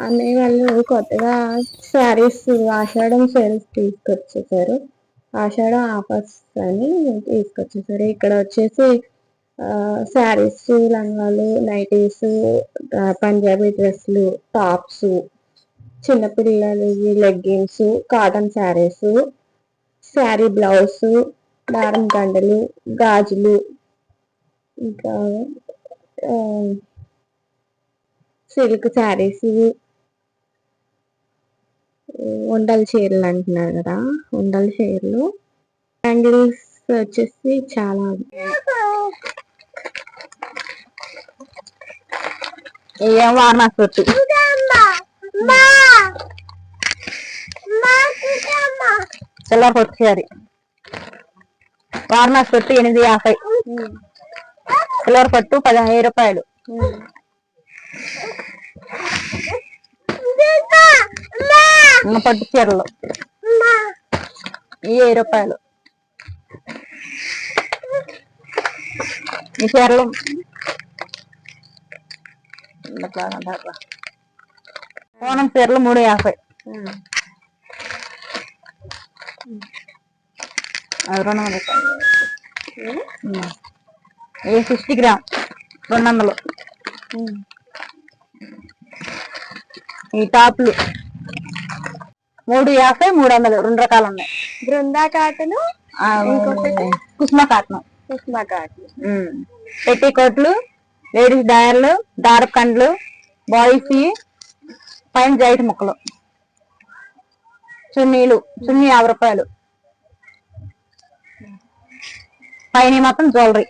అన్నయ్య వాళ్ళు కొత్తగా శారీస్ ఆషాఢం సేల్స్ తీసుకొచ్చేసారు. ఆషాఢం ఆఫర్స్ అని తీసుకొచ్చేసారు. ఇక్కడ వచ్చేసి శారీస్, లంగాలు, నైటీస్, పంజాబీ డ్రెస్లు, టాప్స్, చిన్నపిల్లలు leggings, cotton saris, sari blouse, దారం దండలు, గాజులు, ఇంకా సిల్క్ శారీస్, ఉండల చీరలు అంటున్నారు కదా, ఉండల చీరలు, బ్యాంగిల్స్ వచ్చేసి చాలా ఏం వారణాసి పెట్టి చిల్లర పొట్టు శారీ వారణాసి పెట్టి 850, చిల్లర పట్టు 15 రూపాయలు. పట్టు చీరలు ఈ 10 రూపాయలు. ఈ చీరలు కోణం చీరలు 350. అది 200 రూపాయలు. ఏ 60 గ్రామ్ 200. ఈ టాప్లు 350, 300, 2 రకాలు ఉన్నాయి. బృందా కాటన్, కుస్మా కాటన్. పెట్టి కోట్లు, లేడీస్ డయర్లు, దారపు కండ్లు, బాయ్స్ పైన జైట్ ముక్కలు, చున్నీలు, చున్నీ 50 రూపాయలు, పైన మొత్తం జ్యువెలరీ.